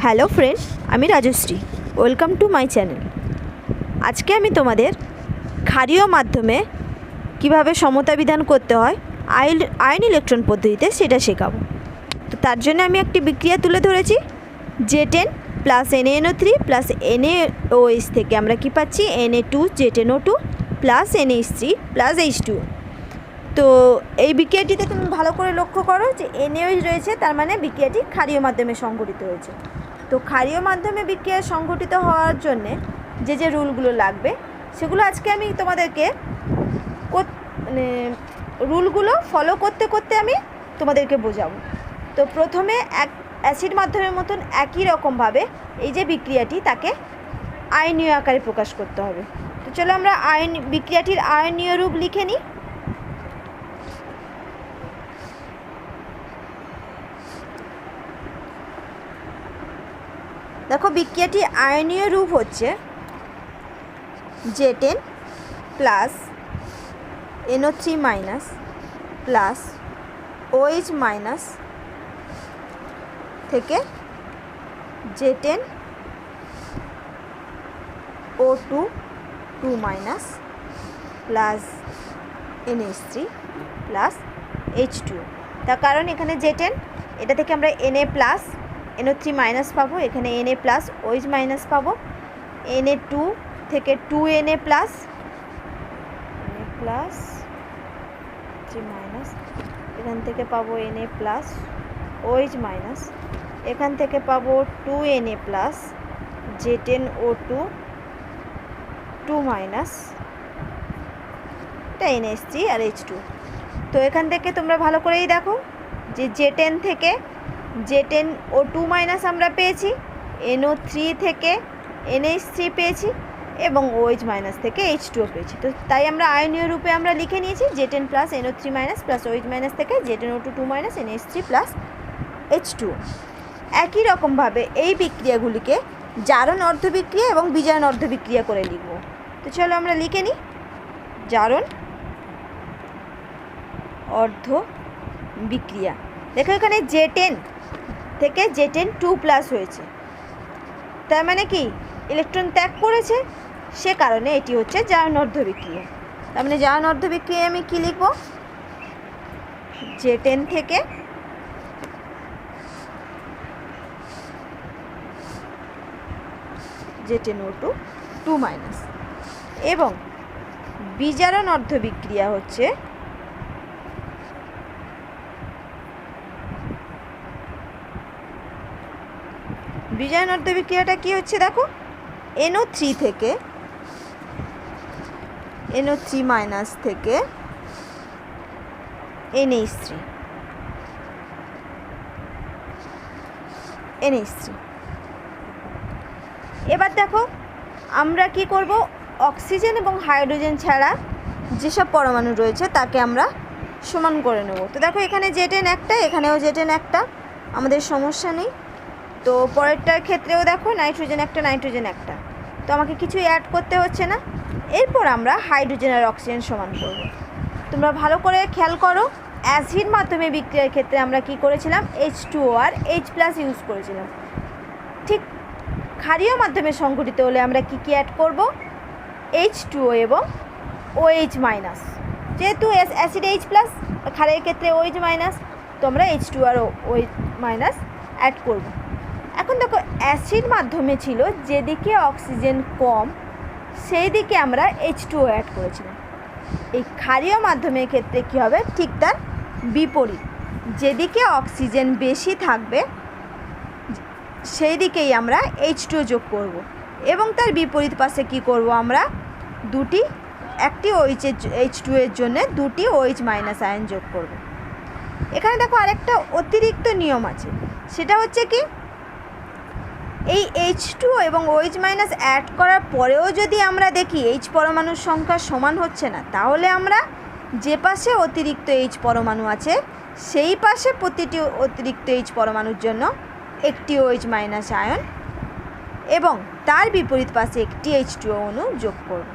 Hello friends, আমি Rajashree. Welcome to my channel. আজকে আমি তোমাদের ক্ষারীয় মাধ্যমে কিভাবে সমতা বিধান করতে হয় আয়ন ইলেকট্রন পদ্ধতিতে সেটা শেখাবো। তো তার জন্য আমি একটি বিক্রিয়া তুলে ধরেছি। Z10 plus NaNO3 plus NaOH থেকে আমরা কি পাচ্ছি, Na2 Z10O2 plus NH3 plus H2O। তো এই বিক্রিয়াটিতে তুমি ভালো করে লক্ষ্য করো যে NaOH রয়েছে, তার মানে বিক্রিয়াটি ক্ষারীয় মাধ্যমে সংঘটিত হয়েছে। তো ক্ষারীয় মাধ্যমে বিক্রিয়া সংঘটিত হওয়ার জন্যে যে রুলগুলো লাগবে সেগুলো আজকে আমি তোমাদেরকে রুলগুলো ফলো করতে করতে আমি তোমাদেরকে বোঝাবো। তো প্রথমে অ্যাসিড মাধ্যমের মতন একই রকমভাবে এই যে বিক্রিয়াটি তাকে আয়নীয় আকারে প্রকাশ করতে হবে। তো চলো আমরা বিক্রিয়াটির আয়নীয় রূপ লিখে নিই। দেখো, বিক্রিয়াটি আয়নীয় রূপ হচ্ছে Z10 plus NO3 minus plus OH minus থেকে Z10O2 2 minus plus NH3 plus H2O। তার কারণ এখানে Z10, এটা থেকে আমরা Na প্লাস NO3 মাইনাস পাবো, এখানে Na প্লাস OH মাইনাস পাবো, Na2 থেকে 2Na প্লাস প্লাস 3 মাইনাস, এখান থেকে পাবো Na প্লাস OH মাইনাস, এখান থেকে পাবো 2Na প্লাস Z10O2 2 মাইনাস, এটা NH3 আর H2। তো এখান থেকে তোমরা ভালো করেই দেখো যে Z10 থেকে Z10O2 মাইনাস আমরা পেয়েছি, NO3 থেকে NH3 পেয়েছি এবং OH মাইনাস থেকে H2O পেয়েছি। তো তাই আমরা আয়নীয় রূপে আমরা লিখে নিয়েছি Z10 plus NO3 minus plus OH minus থেকে Z10O2 2 minus NH3 plus H2O। একই রকমভাবে এই বিক্রিয়াগুলিকে জারণ অর্ধবিক্রিয়া এবং বিজারণ অর্ধবিক্রিয়া করে লিখব। তো চলো আমরা লিখে নিই। জারণ অর্ধ বিক্রিয়া। দেখো এখানে Z10 থেকে Z10 2 প্লাস হয়েছে, তার মানে কি ইলেকট্রন ত্যাগ করেছে, সে কারণে এটি হচ্ছে জারণ অর্ধ বিক্রিয়া। তার মানে জারণ অর্ধ বিক্রিয়া আমি কি লিখব, Z10 থেকে Z10O2 2 মাইনাস, এবং বিজারণ অর্ধ বিক্রিয়া হচ্ছে বিজারণ অর্ধ বিক্রিয়াটা কি হচ্ছে, দেখো NO3 থেকে NO3 মাইনাস থেকে NH3 এবার দেখো আমরা কি করব, অক্সিজেন এবং হাইড্রোজেন ছাড়া যেসব পরমাণু রয়েছে তাকে আমরা সমান করে নেব। তো দেখো এখানে Z10 একটা, এখানেও Z10 একটা, আমাদের সমস্যা নেই। তো পরেরটার ক্ষেত্রেও দেখো নাইট্রোজেন একটা, তো আমাকে কিছুই অ্যাড করতে হচ্ছে না। এরপর আমরা হাইড্রোজেন আর অক্সিজেন সমান করব। তোমরা ভালো করে খেয়াল করো, অ্যাসিড মাধ্যমে বিক্রিয়ার ক্ষেত্রে আমরা কি করেছিলাম, H2O আর H প্লাস ইউজ করেছিলাম। ঠিক ক্ষারীয় মাধ্যমে সংঘটিত হলে আমরা কি অ্যাড করব, H2O এবং OH মাইনাস। যেহেতু অ্যাসিড H প্লাস, ক্ষারের ক্ষেত্রে OH মাইনাস, তো আমরা H2 আর OH মাইনাস অ্যাড করব। এখন দেখো অ্যাসিড মাধ্যমে ছিল যেদিকে অক্সিজেন কম সেই দিকে আমরা H2O অ্যাড করেছিলাম। এই ক্ষারীয় মাধ্যমের ক্ষেত্রে কী হবে, ঠিক তার বিপরীত, যেদিকে অক্সিজেন বেশি থাকবে সেই দিকেই আমরা H2O যোগ করব, এবং তার বিপরীত পাশে কি করব, আমরা একটি H2O এর জন্য দুটি OH মাইনাস আয়ন যোগ করব। এখানে দেখো আরেকটা অতিরিক্ত নিয়ম আছে, সেটা হচ্ছে কি, এই H2O এবং OH মাইনাস অ্যাড করার পরেও যদি আমরা দেখি H পরমাণুর সংখ্যা সমান হচ্ছে না, তাহলে আমরা যে পাশে অতিরিক্ত H পরমাণু আছে সেই পাশে প্রতিটি অতিরিক্ত H পরমাণুর জন্য একটি OH মাইনাস আয়ন এবং তার বিপরীত পাশে একটি H2O অণু যোগ করব।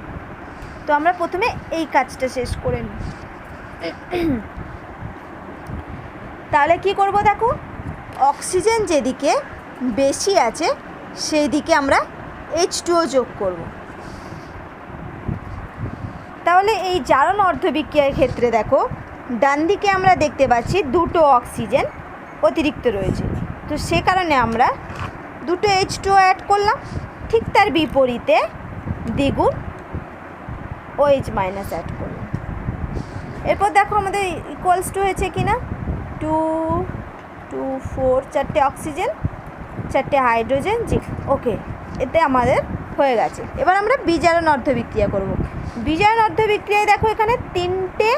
তো আমরা প্রথমে এই কাজটা শেষ করে নিই। তাহলে কি করব, দেখো অক্সিজেন যেদিকে বেশি আছে সেই দিকে আমরা H2O যোগ করব। তাহলে এই জারণ অর্ধবিক্রিয়ার ক্ষেত্রে দেখো ডান দিকে আমরা দেখতে পাচ্ছি দুটো অক্সিজেন অতিরিক্ত রয়েছে, তো সে কারণে আমরা দুটো H2O অ্যাড করলাম। ঠিক তার বিপরীতে দ্বিগুণ OH মাইনাস অ্যাড করলাম। এরপর দেখো আমাদের ইকুয়ালস টু হয়েছে কি না, 2 2 4 চারটে অক্সিজেন, চারটে হাইড্রোজেন, ওকে, এতে আমাদের হয়ে গেছে। এবার আমরা বিজারণ অর্ধবিক্রিয়া করব। বিজারণ অর্ধবিক্রিয়ায় দেখো এখানে তিনটে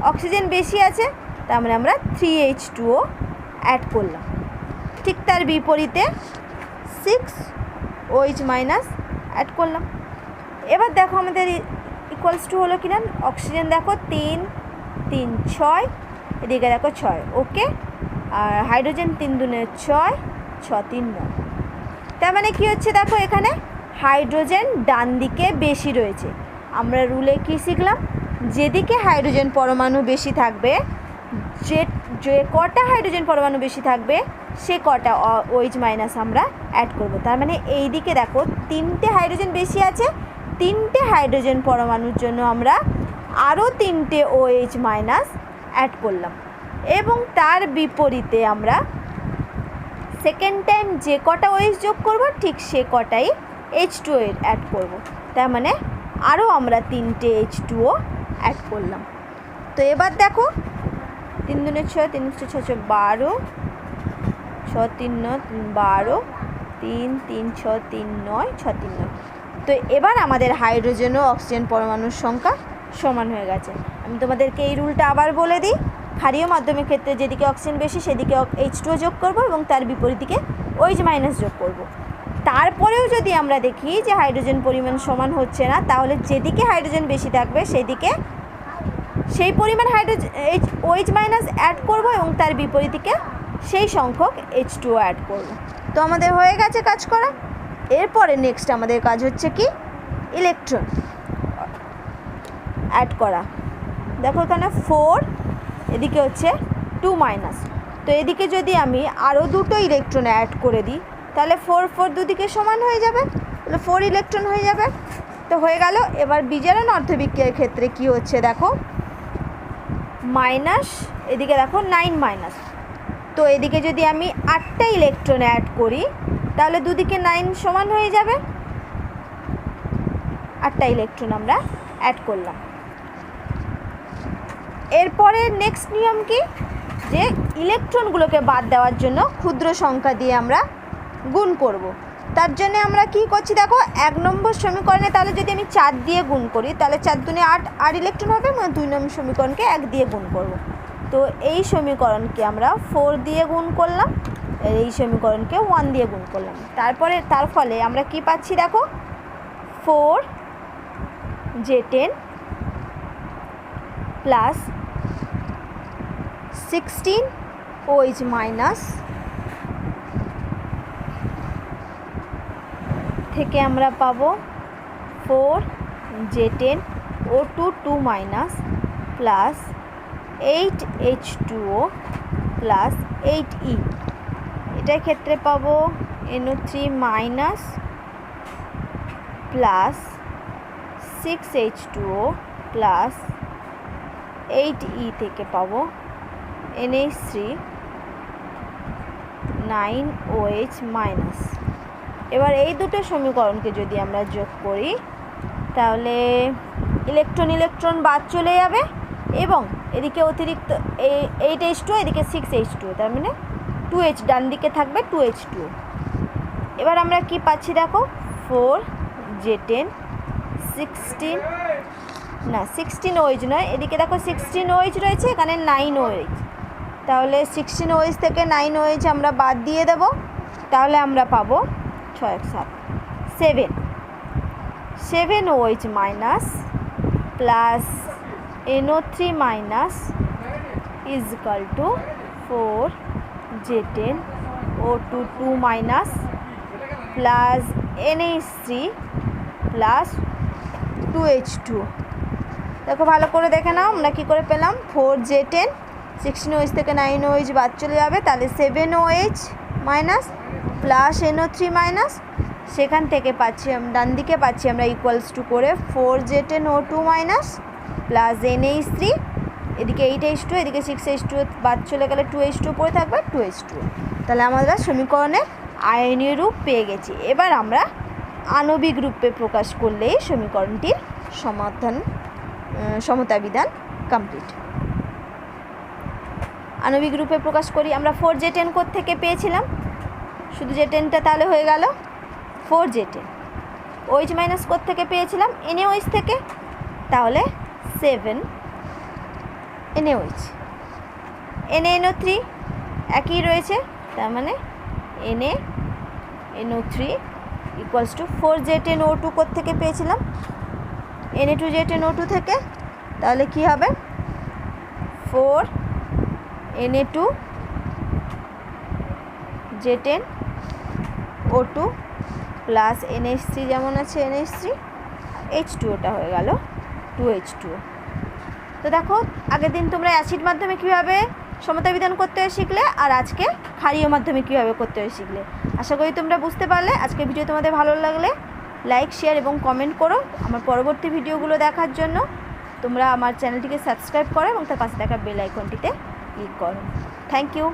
অক্সিজেন বেশি আছে, তার মানে আমরা 3H2O অ্যাড করলাম। ঠিক তার বিপরীতে 6OH মাইনাস অ্যাড করলাম। এবার দেখো আমাদের ইকুয়ালস টু হলো কিনা, অক্সিজেন দেখো 3 3 6, এদিকে দেখো 6, ওকে, আর হাইড্রোজেন 3 দুনে 6 6 3 9। তার মানে কী হচ্ছে দেখো এখানে হাইড্রোজেন ডান দিকে বেশি রয়েছে। আমরা রুলে কী শিখলাম, যেদিকে হাইড্রোজেন পরমাণু বেশি থাকবে, যে কটা হাইড্রোজেন পরমাণু বেশি থাকবে সে কটা OH মাইনাস আমরা অ্যাড করব। তার মানে এই দিকে দেখো তিনটে হাইড্রোজেন বেশি আছে, তিনটে হাইড্রোজেন পরমাণুর জন্য আমরা আরও তিনটে OH মাইনাস অ্যাড করলাম। এবং তার বিপরীতে আমরা সেকেন্ড টাইম যে কটা OH যোগ করব ঠিক সে কটাই H2O অ্যাড করব। তার মানে আরও আমরা তিনটে H2O অ্যাড করলাম। তো এবার দেখো 3 দুনে 6 3 6 6 12, 6 3 9 12, 3 3 6 3 9 6 3 9। তো এবার আমাদের হাইড্রোজেন ও অক্সিজেন পরমাণুর সংখ্যা সমান হয়ে গেছে। আমি তোমাদেরকে এই রুলটা আবার বলে দিই। ক্ষারীয় মাধ্যমের ক্ষেত্রে যেদিকে অক্সিজেন বেশি সেদিকে H2O যোগ করব এবং তার বিপরীত দিকে OH মাইনাস যোগ করব। তারপরেও যদি আমরা দেখি যে হাইড্রোজেন পরিমাণ সমান হচ্ছে না, তাহলে যেদিকে হাইড্রোজেন বেশি থাকবে সেদিকে সেই পরিমাণ OH মাইনাস অ্যাড করব এবং তার বিপরীত দিকে সেই সংখ্যক H2O অ্যাড করব। তো আমাদের হয়ে গেছে কাজ করা। এরপরে নেক্সট আমাদের কাজ হচ্ছে কি, ইলেকট্রন অ্যাড করা। দেখো এখানে 4, এদিকে হচ্ছে 2 মাইনাস। তো এদিকে যদি আমি আরও দুটো ইলেকট্রন অ্যাড করে দিই তাহলে 4 4 দুদিকে সমান হয়ে যাবে, তাহলে 4 ইলেকট্রন হয়ে যাবে। তো হয়ে গেল। এবার বিজারণ অর্ধবিক্রিয়ার ক্ষেত্রে কি হচ্ছে দেখো, মাইনাস, এদিকে দেখো 9 মাইনাস। তো এদিকে যদি আমি 8টা ইলেকট্রন অ্যাড করি তাহলে দুদিকে 9 সমান হয়ে যাবে। 8টা ইলেকট্রন আমরা অ্যাড করলাম। এরপরে নেক্সট নিয়ম কি, যে ইলেকট্রনগুলোকে বাদ দেওয়ার জন্য ক্ষুদ্র সংখ্যা দিয়ে আমরা গুণ করব। তার জন্য আমরা কি করছি দেখো, 1 নম্বর সমীকরণে তাহলে যদি আমি 4 দিয়ে গুণ করি তাহলে 4 দুনে 8 8 ইলেকট্রন হবে, মানে 2 নম্বর সমীকরণকে 1 দিয়ে গুণ করব। তো এই সমীকরণকে আমরা 4 দিয়ে গুণ করলাম, এই সমীকরণকে 1 দিয়ে গুণ করলাম। তার ফলে আমরা কি পাচ্ছি দেখো, 4J10 প্লাস 16OH মাইনাস থেকে আমরা পাবো 4J10O2 2 minus plus 8H2O plus 8E। এটার ক্ষেত্রে পাবো NO3 minus plus 6H2O plus 8E থেকে পাবো NH3 9OH মাইনাস। এবার এই দুটো সমীকরণকে যদি আমরা যোগ করি তাহলে ইলেকট্রন বাদ চলে যাবে এবং এদিকে অতিরিক্ত 8H2, এদিকে 6H2, তার মানে 2H ডান দিকে থাকবে 2H2। এবার আমরা কি পাচ্ছি দেখো, 4J10 16OH নয়, এদিকে দেখো 16OH রয়েছে, এখানে 9OH। তাহলে 16OH থেকে 9OH আমরা বাদ দিয়ে দেব, তাহলে আমরা পাবো 7OH minus plus NO3 minus is equal to 4J10O2 2 minus plus NH3 plus 2H2। দেখো ভালো করে দেখে নাও আমরা কী করে পেলাম, 4J10 16OH থেকে 9OH বাদ চলে যাবে, তাহলে 7OH minus plus NO3 minus, সেখান থেকে পাচ্ছি ডান দিকে পাচ্ছি আমরা ইকুয়ালস টু করে 4Z10O2 মাইনাস প্লাস NH3, এদিকে 8H2, এদিকে 6H2 বাদ চলে গেলে 2H2 পড়ে থাকবে 2H2। তাহলে আমরা সমীকরণের আয়নীয় রূপ পেয়ে গেছি। এবার আমরা আণবিক রূপে প্রকাশ করলেই সমীকরণটির সমতা বিধান কমপ্লিট। আণবিক রূপে প্রকাশ করি। আমরা 4Z10 থেকে পেয়েছিলাম, শুধু Z10টা তাহলে হয়ে গেল 4Z10। OH মাইনাস থেকে পেয়েছিলাম NaOH থেকে, তাহলে 7NaOH। NaNO3 একই রয়েছে, তার মানে NaNO3 ইকুয়ালস টু 4Z10O2 থেকে পেয়েছিলাম Na2Z10O2 থেকে, তাহলে কি হবে 4Na2Z10O2 প্লাস NH3 যেমন আছে NH3, H2ওটা হয়ে গেল 2H2। তো দেখো আগের দিন তোমরা অ্যাসিড মাধ্যমে কীভাবে সমতা বিধান করতে হয় শিখলে, আর আজকে ক্ষারীয় মাধ্যমে কীভাবে করতে হয় শিখলে। আশা করি তোমরা বুঝতে পারলে। আজকের ভিডিও তোমাদের ভালো লাগলে লাইক, শেয়ার এবং কমেন্ট করো। আমার পরবর্তী ভিডিওগুলো দেখার জন্য তোমরা আমার চ্যানেলটিকে সাবস্ক্রাইব করো এবং তার পাশে থাকা বেল আইকনটিতে ক্লিক করো। Thank you.